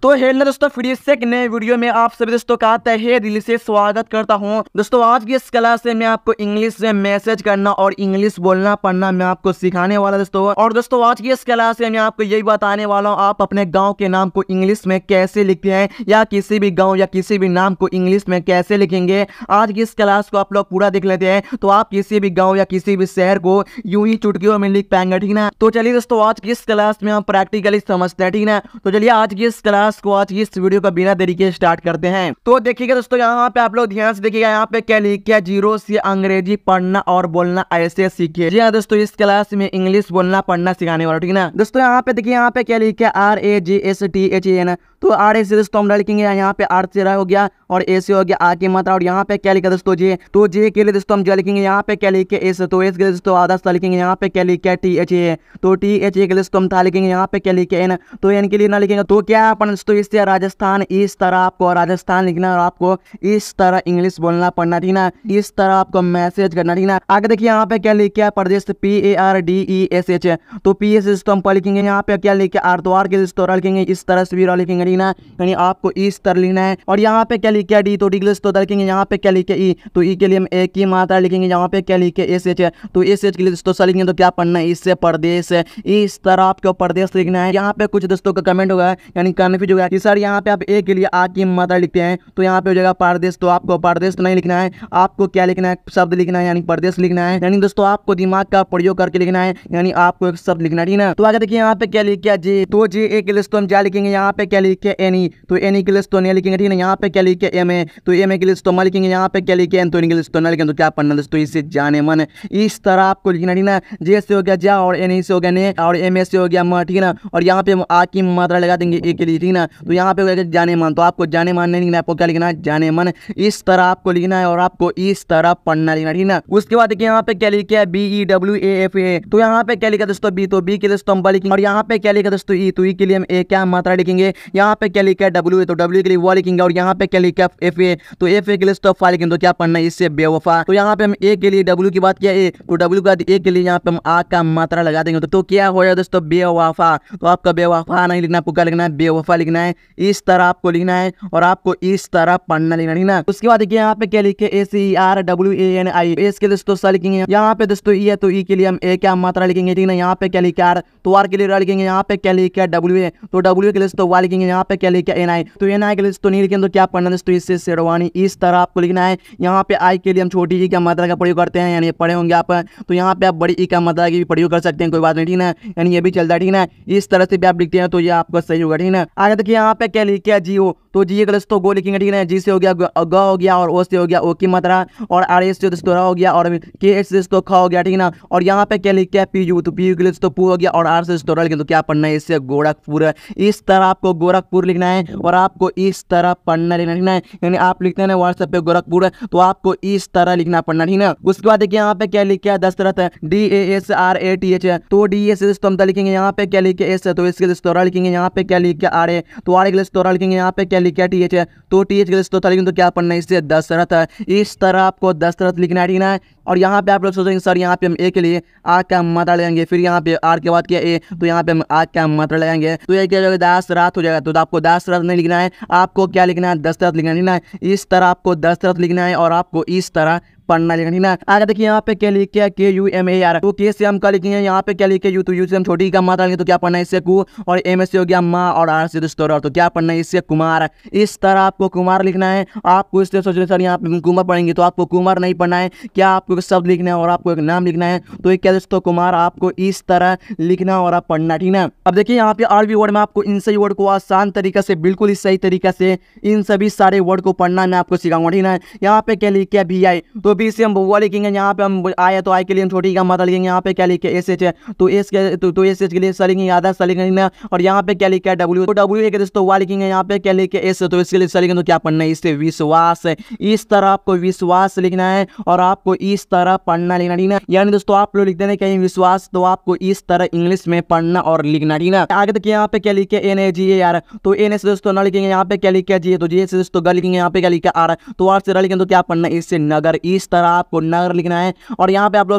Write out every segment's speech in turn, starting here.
तो हेलो दोस्तों, फिर से एक नए वीडियो में आप सभी दोस्तों का तहे दिल से स्वागत करता हूं। दोस्तों आज की इस क्लास से मैं आपको इंग्लिश में मैसेज करना और इंग्लिश बोलना पढ़ना मैं आपको सिखाने वाला दोस्तों। और दोस्तों आज की इस क्लास से मैं आपको यही बताने वाला हूं आप अपने गांव के नाम को इंग्लिश में कैसे लिखते हैं, या किसी भी गाँव या किसी भी नाम को इंग्लिश में कैसे लिखेंगे। आज की इस क्लास को आप लोग पूरा देख लेते हैं तो आप किसी भी गाँव या किसी भी शहर को यूं ही चुटकियों में लिख पाएंगे, ठीक ना। तो चलिए दोस्तों आज की इस क्लास में हम प्रैक्टिकली समझते हैं, ठीक ना। तो चलिए आज की इस क्लास को आज की इस वीडियो का बिना देरी के स्टार्ट करते हैं। तो देखिएगा दोस्तों यहाँ पे आप लोग ध्यान से देखिएगा, यहाँ पे क्या लिखा है, जीरो से अंग्रेजी पढ़ना और बोलना ऐसे सीखिए। जी हाँ दोस्तों, इस क्लास में इंग्लिश बोलना पढ़ना सिखाने वाला, ठीक ना। दोस्तों यहाँ पे देखिए, यहाँ पे क्या लिखा है, RAGSTHAN। तो आर से दोस्तों हम लिखेंगे, यहाँ पे आर से हो गया और ए से हो गया आ की मात्रा। और यहाँ पे क्या लिखा दोस्तों जे, तो जे के लिए दोस्तों हम जो लिखेंगे, यहाँ पे क्या लिखे एस, तो एस के लिए दोस्तों आधा सा लिखेंगे। यहाँ पे क्या लिखा है THA, तो THA के लिए दोस्तों हम था लिखेंगे। यहाँ पे क्या लिखे एन, तो एन के लिए ना लिखेंगे। तो क्या अपन दोस्तों इससे राजस्थान, इस तरह आपको राजस्थान लिखना और आपको इस तरह इंग्लिश बोलना पढ़ना, ठीक ना। इस तरह आपको मैसेज करना, ठीक ना। आगे देखिए यहाँ पे क्या लिखा है, प्रदेश PARDESH, तो PS दोस्तों हम लिखेंगे। यहाँ पे क्या लिखा है आर, तो आर के दोस्तों लिखेंगे इस तरह से भी लिखेंगे, ठीक ना। यानी आपको इस तरह लिखना है। और यहाँ पे क्या लिखा है डी, तो डी के दोस्तों लिखेंगे। यहाँ पे क्या लिखे ई, तो ई के लिए हम एक की मात्रा लिखेंगे। यहाँ पे क्या लिखे SH, तो SH के लिए दोस्तों लिखेंगे। तो क्या पढ़ना है, इससे प्रदेश, इस तरह आपको प्रदेश लिखना है। यहाँ पे कुछ दोस्तों का कमेंट होगा, यानी कन्फ्यूज होगा कि सर यहाँ पे आप ए के लिए आ की मात्रा लिखते हैं, तो यहाँ पे हो जाएगा प्रदेश। तो आपको प्रदेश नहीं लिखना है, आपको क्या लिखना है, शब्द लिखना है, यानी प्रदेश लिखना है। यानी दोस्तों आपको दिमाग का प्रयोग करके लिखना है, यानी आपको एक शब्द लिखना है, ठीक ना। तो आगे देखिए यहाँ पे क्या लिखा जे, तो जे ए के लिए दोस्तों हम जा लिखेंगे। यहाँ पे क्या लिखे एनी, तो एनी के लिए दोस्तों नहीं लिखेंगे, ठीक है। यहाँ पे क्या लिखे MA, तो MA के लिए दोस्तों लिखेंगे। यहाँ पे क्या लिखे एन, तो इनके लिए दोस्तों लिखेंगे। तो क्या पढ़ना दोस्तों, इससे जाने मन, इस तरह आपको लिखना, ठीक ना। जे से हो गया जा, और एन से हो गया ने, और MA से हो गया म, ठीक ना। और यहाँ पे हम आ की मात्रा लगा देंगे ए के लिए, ठीक ना। तो यहाँ पे हो गया जाने मन, तो आपको जाने मन नहीं लिखना, आपको क्या लिखना है, जाने मन। इस तरह आपको लिखना है और आपको इस तरह पढ़ना लिखना, ठीक ना। उसके बाद देखिए यहाँ पे क्या लिखा है BEWAFA, तो यहाँ पे क्या लिखा दोस्तों बी, तो बी के लिए दोस्तों लिखेंगे। और यहाँ पे क्या लिखा दोस्तों ई, तो ई के लिए हम ए क्या मात्रा लिखेंगे। यहाँ पे क्या लिखा है W, तो W के लिए वो लिखेंगे। और यहाँ पे क्या लिखा है FA, तो FA के लिए दोस्तों फा लिखेंगे। तो क्या पढ़ना है, इससे बेवफा। तो यहाँ पे हम ए के लिए W की बात किया ए, तो W के बाद ए के लिए यहाँ पे हम आ का मात्रा लगा देंगे। तो क्या हो जाए दोस्तों, बेवफा। तो आपका बेवफा नहीं लिखना, आपको क्या लिखना है, बेवफा लिखना है। इस तरह आपको लिखना है और आपको इस तरह पढ़ना लिखना, ठीक ना। उसके बाद देखिए यहाँ पे क्या लिखे ACERWANI, एस के दोस्तों सा लिखेंगे। यहाँ पे दोस्तों ई है, तो ई के लिए हम ए क्या मात्रा लिखेंगे, ठीक ना। यहाँ पे क्या लिखे आर, तो आर के लिए रा लिखेंगे। यहाँ पे क्या लिखे WA, तो W के लिए दोस्तों वा लिखेंगे। यहाँ पे क्या लिखे NI, तो NI के लिए दोस्तों नहीं लिखेंगे। तो क्या पढ़ना दोस्तों, इससे शेरवानी, इस तरह आपको लिखना है। यहाँ पे आई के लिए हम छोटी ई का मात्रा का प्रयोग करते हैं, यानी पढ़े होंगे आप। तो यहाँ पे आप बड़ी ई का मात्रा की भी प्रयोग कर सकते हैं, कोई बात नहीं, ठीक ना। यानी ये भी चलता है, ठीक ना। इस तरह से भी आप लिखते हैं तो ये आपका सही होगा, ठीक ना। आगे देखिए यहाँ पे क्या लिखा GO, तो जी के दोस्तों गो लिखेंगे, ठीक है। जी से हो गया ग हो गया, और ओ से हो गया ओ की मात्रा, और आर एस से दोस्तों हो गया, और के एच से दोस्तों खा हो गया, ठीक ना। और यहाँ पे क्या लिखा है PU, तो PU के लिए दोस्तों पू हो गया, और आर से दोस्तों लिखेंगे। तो क्या पढ़ना है, इससे गोरखपुर। इस तरह आपको गोरखपुर लिखना है और आपको इस तरह पढ़ना लिखना है। यानी आप लिखते हैं ना व्हाट्सएप पे गोरखपुर, तो आपको इस तरह लिखना पढ़ना, ठीक ना। उसके बाद देखिए यहाँ पे क्या लिखा है दशरथ, DASRATH, तो DA से दोस्तों हम लिखेंगे। यहाँ पे क्या लिखे एस, तो इसके दोस्तों लिखेंगे। यहाँ पे क्या लिखा RA, तो RA के दोस्तों लिखेंगे। यहाँ पे क्या लिखा TH, तो TH के दोस्तों लिखेंगे। तो क्या पढ़ना है, इससे दशरथ। इस तरह आपको दशरथ लिखना है, ठीक ना। और यहाँ पे आप लोग सोचेंगे सर यहाँ पे हम ए के लिए आ का मात्रा लगाएंगे, फिर यहाँ पे आर के बाद क्या ए, तो यहाँ पे हम आ का मात्रा लगाएंगे। तो ये क्या हो जाएगा, दशरथ हो जाएगा। तो आपको दशरथ नहीं लिखना है, आपको क्या लिखना है, दशरथ लिखना है, ठीक ना। इस तरह आपको दशरथ लिखना है और आपको इस तरह पढ़ना लिखना, ठीक ना। आगे देखिए यहाँ पे क्या लिखे है KUMAR, तो के से हम क्या लिखेंगे। यहाँ पे क्या लिखे यू, तो यू से हम छोटी का मात्रा लेंगे। तो क्या पढ़ना है, इससे कु, और एम से हो गया माँ, और आर से दोस्तों। तो क्या पढ़ना है, इससे कुमार। इस तरह आपको कुमार लिखना है। आपको इससे सोच रहे सर यहाँ पे कुमार पढ़ेंगे, तो आपको कुमार नहीं पढ़ना है। क्या आपको एक शब्द लिखना है और आपको एक नाम लिखना है। तो ये क्या दोस्तों, कुमार। आपको इस तरह लिखना और आप पढ़ना, ठीक ना। अब देखिए यहाँ पे और भी वर्ड में आपको इन सही वर्ड को आसान तरीका से, बिल्कुल इस सही तरीका से इन सभी सारे वर्ड को पढ़ना मैं आपको सिखाऊंगा, ठीक ना। यहाँ पे क्या लिखे VI, तो बी से हम बहुआ लिखेंगे। यहाँ पे हम आया, तो आई के लिए हम छोटी का मात्रा लिखेंगे। यहाँ पे क्या लिखे SH, तो एस के तो SH के लिए सा लिखेंगे, आधा सा लिखेंगे। और यहाँ पे क्या लिखा है W, तो W के दोस्तों वा लिखेंगे। यहाँ पे क्या लिखे S, तो इसके लिए सा लिखेंगे। तो क्या पढ़ना है, इससे विश्वास। इस तरह आपको विश्वास लिखना है और आपको इस तरह पढ़ना लिखना, ठीक ना। यानी दोस्तों आप लोग लिखते हैं कहीं विश्वास, तो आपको इस तरह इंग्लिश में पढ़ना और लिखना, ठीक ना। आगे तक यहाँ पे क्या लिखे NAGAR, तो NA से दोस्तों ना लिखेंगे। यहाँ पे क्या लिखा G, तो G से दोस्तों ग लिखेंगे। यहाँ पे क्या लिखा R, तो R से लिखेंगे। तो क्या पढ़ना है, इससे नगर। इस इस तरह आपको नगर लिखना है। और यहाँ पे आप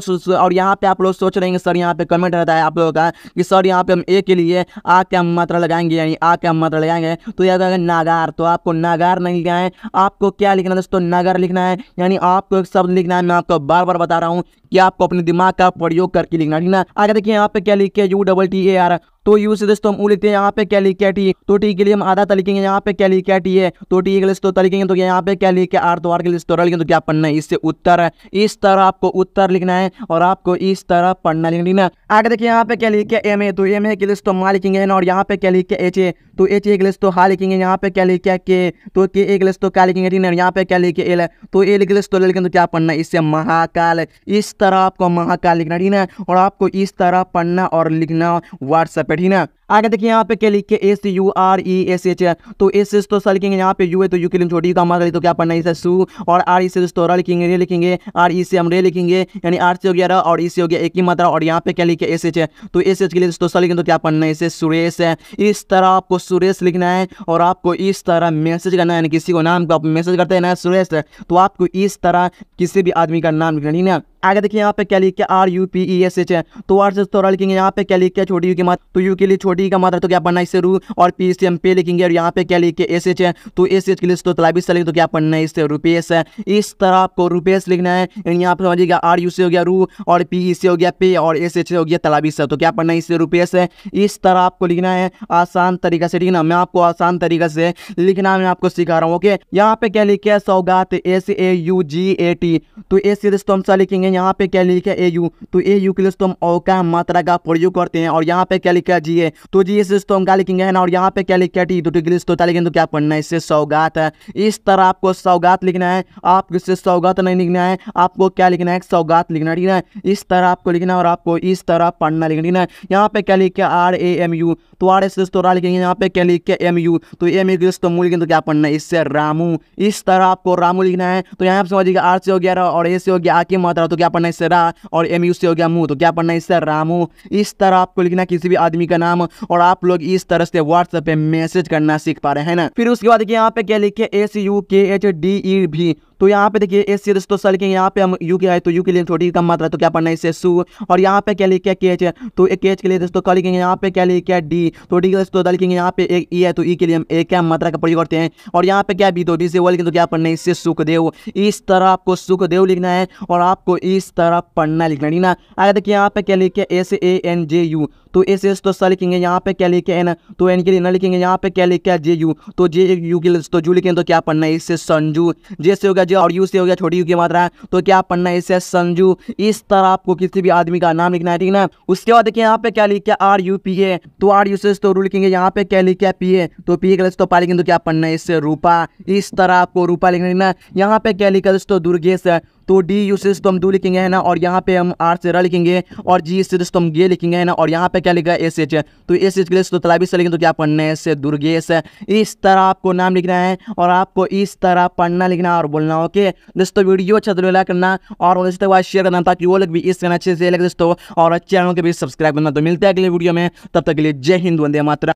लोग सोच रहे हैं सर यहाँ पे कमेंट रहता है आप लोगों का कि सर यहाँ पे हम ए के लिए आ क्या मात्रा लगाएंगे, यानी आ क्या मात्रा लगाएंगे, तो यह अगर नागार, तो आपको नागार नहीं लिखना है, आपको क्या लिखना है दोस्तों, नगर लिखना है। यानी आपको एक शब्द लिखना है, मैं आपको बार बार बता रहा हूँ कि आपको अपने दिमाग का प्रयोग करके लिखना है, ठीक ना। आगे देखिए यहाँ पे क्या लिखे UTTAR, तो यू से दोस्तों हम ऊ लिखते हैं, यहाँ पे क्या लिखे टी, तो टी के लिए हम आधा त लिखेंगे, यहाँ पे क्या लिखे टी है, तो टी के लिए तो लिखेंगे, तो यहाँ पे क्या लिखे आर, तो आर के लिए तो लिखेंगे, तो क्या पढ़ना है, इससे उत्तर है। इस तरह आपको उत्तर लिखना है और आपको इस तरह पढ़ना लिखना। आगे देखिए यहाँ पे क्या लिखे एम ए, तो एम ए के लिए तो मा लिखेंगे ना, और यहाँ पे क्या लिखे एच ए, तो एच ए के लिए तो हा लिखेंगे, यहाँ पे क्या लिखे के, तो के ए के लिए तो क्या लिखेंगे, ठीक है। यहाँ पे क्या लिखे एल, तो ए के लिए तो लिखेंगे, तो क्या पढ़ना है, इससे महाकाल। इस तरह आपको महाकाल लिखना, ठीक है, और आपको इस तरह पढ़ना और लिखना व्हाट्सएप पे, ठीक है। आगे देखिए यहाँ पे क्या लिखे SURESH, तो एस तो लिखेंगे, यहाँ पे यू है तो यू के लिए छोटी का मात्रा, तो क्या पढ़ना है, इसे सु, और आर ई से दोस्तों र लिखेंगे, रे लिखेंगे, आर ई से हम रे लिखेंगे, यानी आर से हो गया र और ई से हो गया एक ही मात्रा, और यहाँ पे क्या लिखे SH है, तो SH के लिए दोस्तों लिखेंगे, तो क्या पढ़ना है, इसे सुरेश है। इस तरह आपको सुरेश लिखना है और आपको इस तरह मैसेज करना है, यानी किसी को नाम को आप मैसेज करते हैं ना सुरेश, तो आपको इस तरह किसी भी आदमी का नाम लिखना, ठीक है। आगे देखिए यहाँ पे क्या लिखे RUPESH है, तो आर से तो लिखेंगे, यहाँ पे क्या लिखे छोटी यू की मात्रा, तो यू के लिए छोटी का मात्रा, तो क्या पढ़ना है, इससे रू, और पी से हम पे लिखेंगे, और यहाँ पे क्या लिखे SH है, तो SH के लिए तो तलाबीस लिखेंगे, तो क्या पढ़ना है, इससे रुपेश है। इस तरह आपको रुपेश लिखना है, यानी यहाँ पे समझिएगा आर यू से हो गया रू, और पी से हो गया पे, और SH से हो गया तलाबीस, तो क्या पढ़ना है, इससे रुपेश है। इस तरह आपको लिखना है आसान तरीका से, ठीक है ना। मैं आपको आसान तरीका से लिखना मैं आपको सिखा रहा हूँ, ओके। यहाँ पे क्या लिखे सौगात SAUGAT, तो एस से दोस्तों हम लिखेंगे, यहाँ पे क्या लिखे AU, तो AU के लिए दोस्तों हम औ का मात्रा का प्रयोग करते हैं, और यहाँ पे क्या लिखा GA, तो GA से दोस्तों हम क्या लिखेंगे है ना, और यहाँ पे क्या लिखा टी, तो टी के लिए दोस्तों लिखेंगे, तो क्या पढ़ना है, इससे सौगात है। इस तरह आपको सौगात लिखना है, आपको इससे सौगात नहीं लिखना है, आपको क्या लिखना है, सौगात लिखना, ठीक है। इस तरह आपको लिखना है और आपको इस तरह पढ़ना लिखना है। यहाँ पे क्या लिखे RAMU, तो आर से दोस्तों लिखेंगे, यहाँ पे क्या लिखे MU, तो MU के दोस्तों मूल लिखेंगे, तो क्या पढ़ना है, इससे रामू। इस तरह आपको रामू लिखना है, तो यहाँ पे समझिएगा आर से हो गया और ए से हो गया आ की मात्रा, तो क्या पढ़ना है, इससे रा, और MU से हो गया मुंह, तो क्या पढ़ना है, इससे रामू। इस तरह आपको लिखना किसी भी आदमी का नाम, और आप लोग इस तरह से व्हाट्सएप पे मैसेज करना सीख पा रहे हैं ना। फिर उसके बाद देखिए यहाँ पे क्या लिखे SUKHDEV, तो यहाँ पे देखिए एस से दोस्तों लिखेंगे, यहाँ पे हम यू के आए, तो यू के लिए छोटी कम मात्रा, तो क्या पढ़ना है, इससे सु, और यहाँ पे क्या लिखे KH, तो KH के लिए दोस्तों क्या लिखेंगे, यहाँ पे क्या लिखे D, तो D के दोस्तों लिखेंगे, यहाँ पे एक ई है, तो ई के लिए हम एक क्या मात्रा का प्रयोग करते हैं, और यहाँ पे क्या बी, तो डी से वो लिखेंगे, तो क्या पढ़ना है, इससे सुखदेव। इस तरह आपको सुखदेव लिखना है और आपको इस तरह पढ़ना लिखना, ठीक ना। आगे देखिए यहाँ पे क्या लिखे SANJU, तो एस तो लिखेंगे, यहाँ पे क्या लिखे एन, तो एन के लिए न लिखेंगे, यहाँ पे क्या लिखे JU, तो JU के लिए तो जू लिखेंगे, तो क्या पढ़ना है, इससे संजू। जे से हो गया जे, और यू से हो गया छोटी यू की मात्रा, तो क्या पढ़ना है, इससे संजू। इस तरह आपको किसी भी आदमी का नाम लिखना है, ठीक ना। उसके बाद देखिए यहाँ पे क्या लिखे RUPA, तो आर यू से तो रू लिखेंगे, यहाँ पे क्या लिखे PA, तो PA के लिए तो पा लिखेंगे, तो क्या पढ़ना है, इससे रूपा। इस तरह आपको रूपा लिखना। यहाँ पे क्या लिखा दोस्तों, दुर्गेश, तो डी यू से तो हम दू लिखेंगे है ना, और यहाँ पे हम आर से र लिखेंगे, और जी से दोस्तों हम गे लिखेंगे है ना, और यहाँ पे क्या लिखा है SH, तो SH के लिए तो तलाबी से लिखेंगे, तो क्या पढ़ना है, इससे दुर्गेश। इस तरह आपको नाम लिखना है और आपको इस तरह पढ़ना लिखना और बोलना, ओके दोस्तों। वीडियो अच्छा तो लाइक करना और दोस्तों के बाद शेयर करना, ताकि वो लोग भी इस अच्छे से लगे दोस्तों, और चैनल के भी सब्सक्राइब करना। तो मिलते हैं अगले वीडियो में, तब तक के लिए जय हिंद, वंदे मातरम।